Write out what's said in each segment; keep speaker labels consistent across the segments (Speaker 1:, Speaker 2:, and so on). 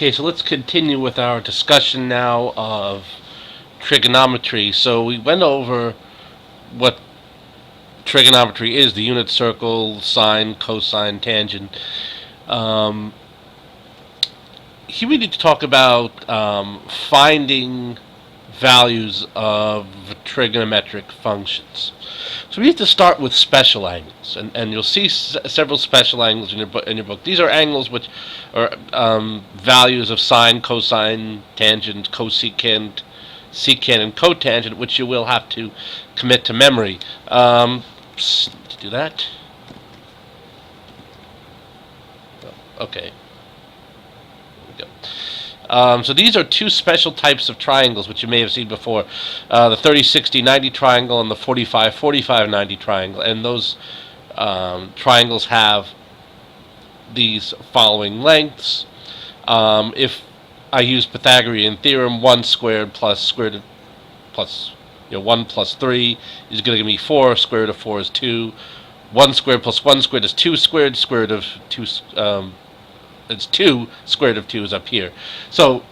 Speaker 1: Okay, so let's continue with our discussion now of trigonometry. So we went over what trigonometry is, the unit circle, sine, cosine, tangent. Um, Here we need to talk about finding values of trigonometric functions. So we need to start with special angles, and you'll see several special angles in your book. These are angles which are values of sine, cosine, tangent, cosecant, secant, and cotangent, which you will have to commit to memory. To do that. Okay. So these are two special types of triangles which you may have seen before, the 30-60-90 triangle and the 45-45-90 triangle. And those triangles have these following lengths. If I use Pythagorean theorem, 1 squared plus square root plus 1 plus 3 is going to give me 4. Square root of 4 is 2. 1 squared plus 1 squared is 2 squared. Square root of 2 it's 2, square root of 2 is up here. So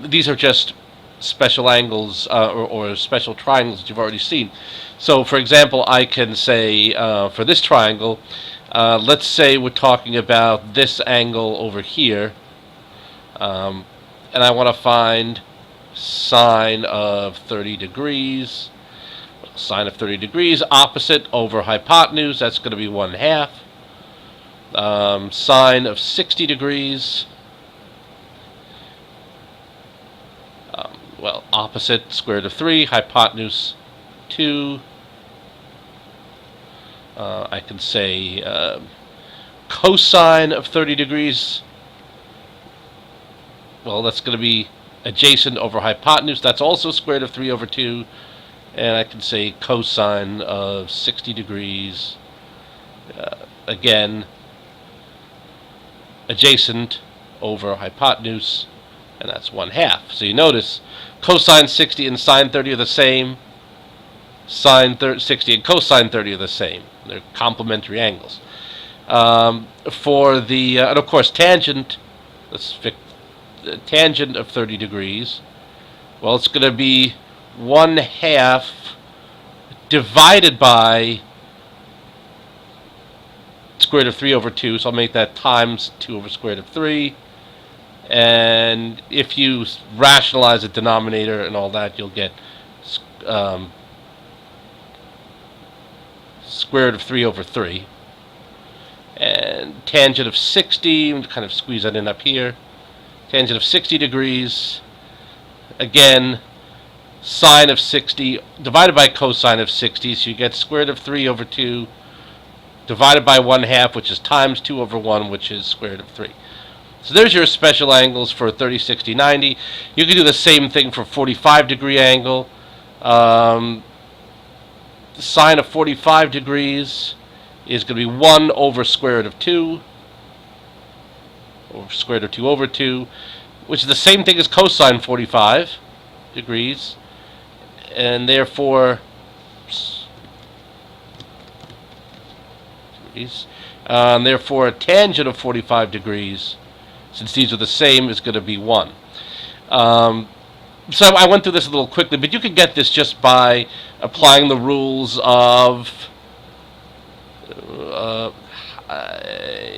Speaker 1: these are just special angles or special triangles that you've already seen. So for example, I can say for this triangle, let's say we're talking about this angle over here, and I want to find sine of 30 degrees. Sine of 30 degrees, opposite over hypotenuse, that's going to be 1/2. Sine of 60 degrees, opposite, square root of 3, hypotenuse 2. I can say cosine of 30 degrees, well, that's going to be adjacent over hypotenuse, that's also square root of 3 over 2, and I can say cosine of 60 degrees, again, adjacent over hypotenuse, and that's 1/2. So you notice cosine 60 and sine 30 are the same. Sine 60 and cosine 30 are the same. They're complementary angles. For the and of course tangent, tangent of 30 degrees. Well, it's going to be 1/2 divided by square root of 3 over 2, so I'll make that times 2 over square root of 3. And if you rationalize the denominator and all that, you'll get square root of 3 over 3. And tangent of 60, I'm kind of squeeze that in up here. Tangent of 60 degrees, again, sine of 60 divided by cosine of 60, so you get square root of 3 over 2 divided by 1/2, which is times 2 over 1, which is square root of 3. So there's your special angles for 30, 60, 90. You can do the same thing for 45-degree angle. The sine of 45 degrees is going to be 1 over square root of 2, or square root of 2 over 2, which is the same thing as cosine 45 degrees, and therefore therefore a tangent of 45 degrees, since these are the same, is going to be 1. So I went through this a little quickly, but you can get this just by applying the rules of here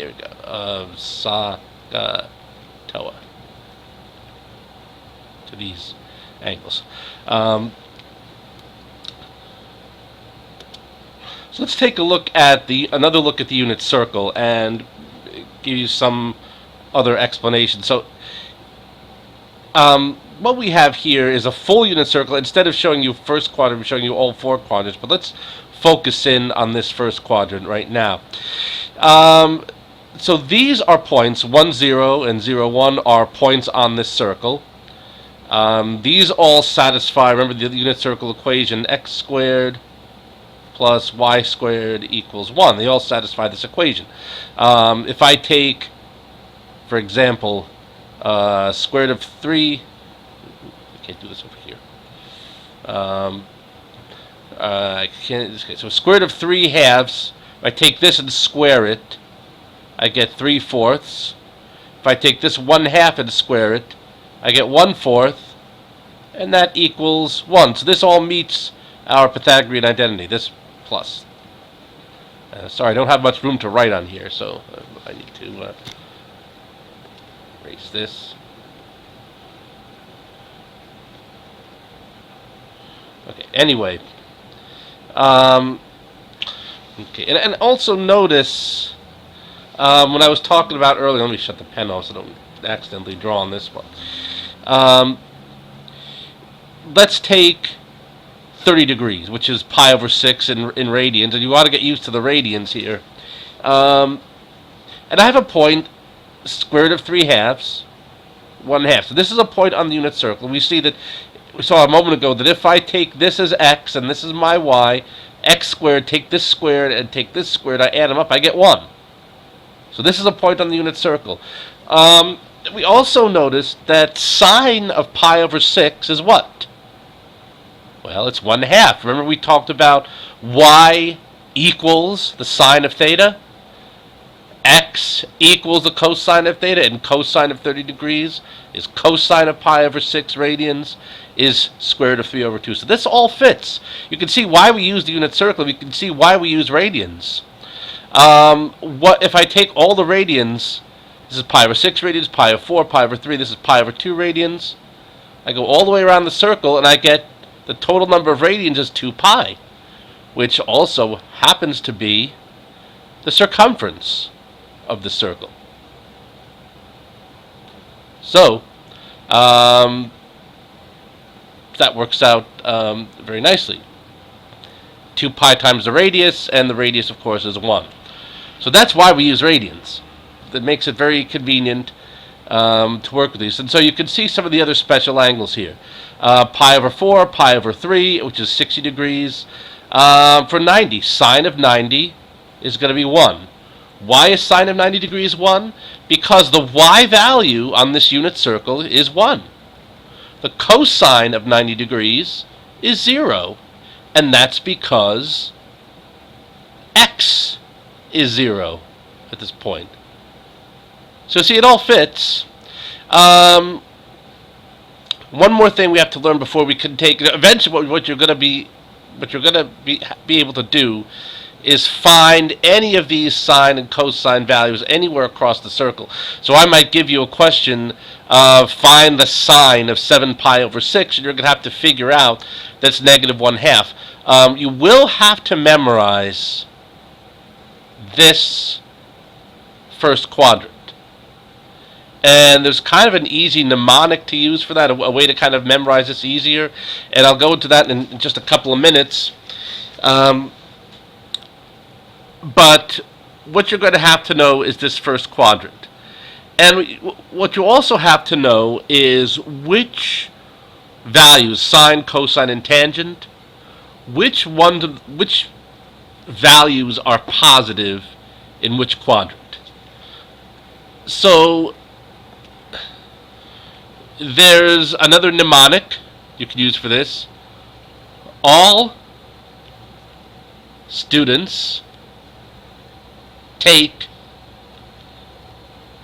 Speaker 1: we go, of Toa to these angles. So let's take a look at another look at the unit circle and give you some other explanation. So what we have here is a full unit circle. Instead of showing you first quadrant, we're showing you all 4 quadrants, but let's focus in on this first quadrant right now. So these are points, 1, 0 and 0, 1 are points on this circle. These all satisfy, remember the unit circle equation, x squared plus y squared equals 1. They all satisfy this equation. If I take, for example, square root of 3, I can't do this over here. I can't in this case. So square root of 3/2. If I take this and square it, I get 3/4. If I take this 1/2 and square it, I get 1/4, and that equals 1. So this all meets our Pythagorean identity, this plus. Sorry, I don't have much room to write on here, so I need to erase this. Okay, anyway. Okay, and also notice, when I was talking about earlier, let me shut the pen off so I don't accidentally draw on this one. Let's take 30 degrees, which is pi over 6 in radians, and you ought to get used to the radians here. And I have a point, square root of 3/2, 1/2. So this is a point on the unit circle. We see that, we saw a moment ago that if I take this as x and this is my y, x squared, take this squared and take this squared, I add them up, I get 1. So this is a point on the unit circle. We also noticed that sine of pi over 6 is what? Well, it's 1/2. Remember we talked about y equals the sine of theta? X equals the cosine of theta, and cosine of 30 degrees is cosine of pi over 6 radians is square root of 3 over 2. So this all fits. You can see why we use the unit circle. You can see why we use radians. What if I take all the radians? This is pi over 6 radians, pi over 4, pi over 3. This is pi over 2 radians. I go all the way around the circle, and I get the total number of radians is 2 pi, which also happens to be the circumference of the circle. So, that works out very nicely. 2 pi times the radius, and the radius, of course, is 1. So that's why we use radians. That makes it very convenient to work with these. And so you can see some of the other special angles here. Pi over 4, pi over 3, which is 60 degrees. For 90, sine of 90 is going to be 1. Why is sine of 90 degrees 1? Because the y value on this unit circle is 1. The cosine of 90 degrees is 0. And that's because x is 0 at this point. So see, it all fits. One more thing we have to learn before we can take. Eventually, what you're going to be able to do is find any of these sine and cosine values anywhere across the circle. So I might give you a question of find the sine of 7 pi over 6, and you're going to have to figure out that's negative 1/2. You will have to memorize this first quadrant. And there's kind of an easy mnemonic to use for that, a way to kind of memorize this easier. And I'll go into that in just a couple of minutes. But what you're going to have to know is this first quadrant. And what you also have to know is which values, sine, cosine, and tangent, which values are positive in which quadrant. So there's another mnemonic you can use for this. All students take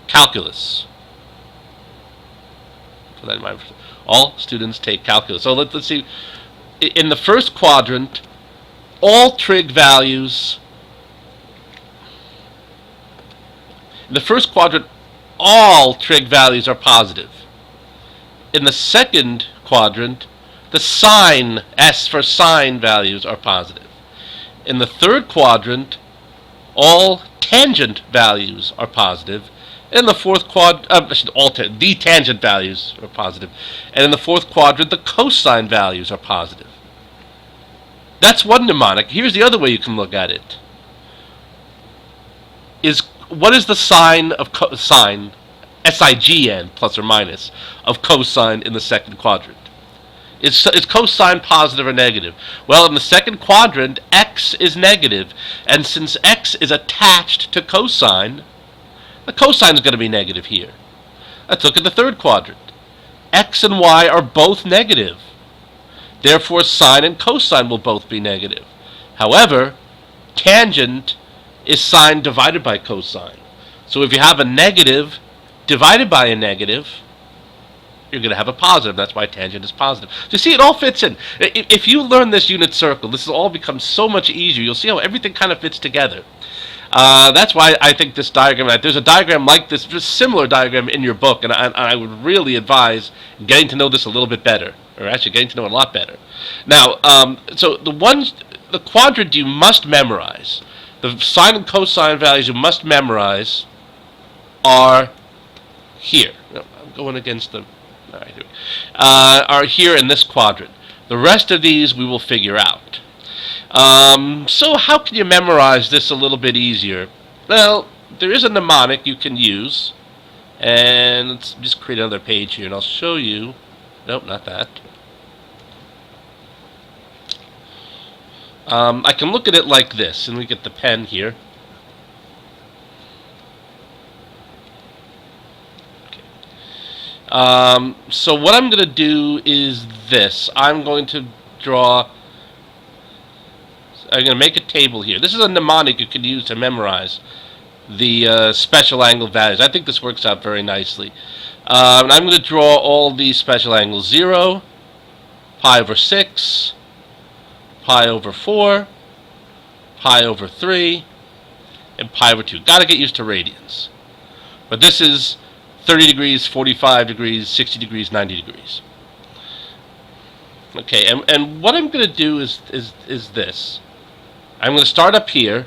Speaker 1: calculus. Put that in mind. All students take calculus. So let's see. In the first quadrant, all trig values. In the first quadrant, all trig values are positive. In the second quadrant, the sine, S for sine values are positive. In the third quadrant, all tangent values are positive. In the fourth quadrant, the tangent values are positive. And in the fourth quadrant, the cosine values are positive. That's one mnemonic. Here's the other way you can look at it. What is the sine of sine, S-I-G-N, plus or minus, of cosine in the second quadrant? Is cosine positive or negative? Well, in the second quadrant, x is negative. And since x is attached to cosine, the cosine is going to be negative here. Let's look at the third quadrant. X and y are both negative. Therefore, sine and cosine will both be negative. However, tangent is sine divided by cosine. So if you have a negative divided by a negative, you're going to have a positive. That's why tangent is positive. So you see, it all fits in. If you learn this unit circle, this will all become so much easier. You'll see how everything kind of fits together. That's why I think this diagram, there's a diagram like this, just similar diagram in your book, and I would really advise getting to know this a little bit better, or actually getting to know it a lot better. Now, so the quadrant you must memorize, the sine and cosine values you must memorize are here. No, I'm going against the... All right, are here in this quadrant. The rest of these we will figure out. So how can you memorize this a little bit easier? Well, there is a mnemonic you can use. And let's just create another page here, and I'll show you. Nope, not that. I can look at it like this, and we get the pen here. So what I'm going to do is this. I'm going to make a table here. This is a mnemonic you can use to memorize the special angle values. I think this works out very nicely. And I'm going to draw all these special angles. 0, pi over 6, pi over 4, pi over 3, and pi over 2. Got to get used to radians. But this is 30 degrees, 45 degrees, 60 degrees, 90 degrees. Okay, and what I'm going to do is this. I'm going to start up here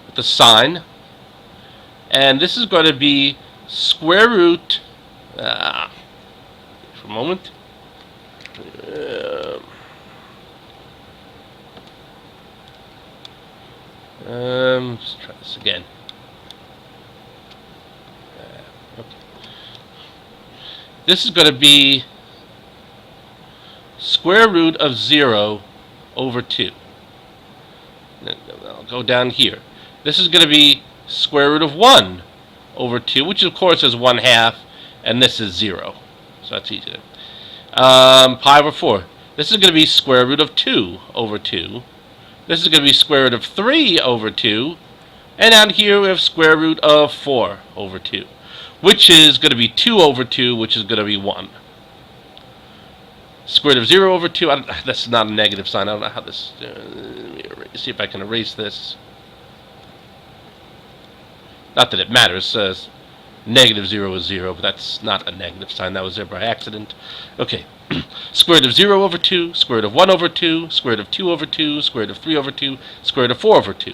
Speaker 1: with the sine, and this is going to be square root, for a moment, let's try this again. Okay. This is going to be square root of 0 over 2. I'll go down here. This is going to be square root of 1 over 2, which of course is 1/2, and this is 0. So that's easy. Pi over 4. This is going to be square root of 2 over 2. This is going to be square root of 3 over 2. And down here we have square root of 4 over 2, which is going to be 2 over 2, which is going to be 1. Square root of 0 over 2, that's not a negative sign. I don't know how this... let me see if I can erase this. Not that it matters. Negative 0 is 0, but that's not a negative sign. That was there by accident. Okay. Square root of 0 over 2, square root of 1 over 2, square root of 2 over 2, square root of 3 over 2, square root of 4 over 2.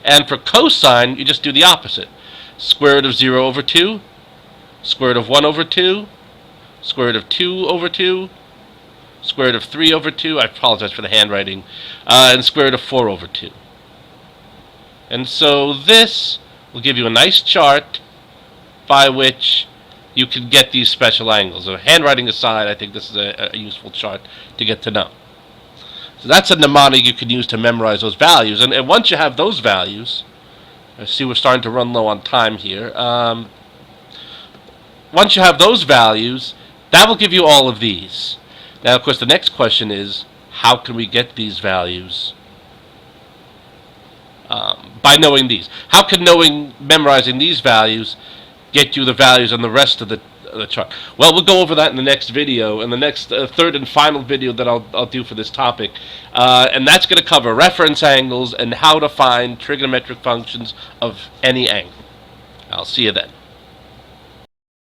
Speaker 1: And for cosine, you just do the opposite. Square root of 0 over 2, square root of 1 over 2, square root of 2 over 2, square root of 3 over 2, I apologize for the handwriting, and square root of 4 over 2. And so this will give you a nice chart by which you can get these special angles. So handwriting aside, I think this is a useful chart to get to know. So that's a mnemonic you can use to memorize those values. And once you have those values, I see we're starting to run low on time here. Once you have those values, that will give you all of these. Now, of course, the next question is, how can we get these values by knowing these? How can memorizing these values get you the values on the rest of the chart? Well, we'll go over that in the next video, in the next third and final video that I'll do for this topic. And that's going to cover reference angles and how to find trigonometric functions of any angle. I'll see you then.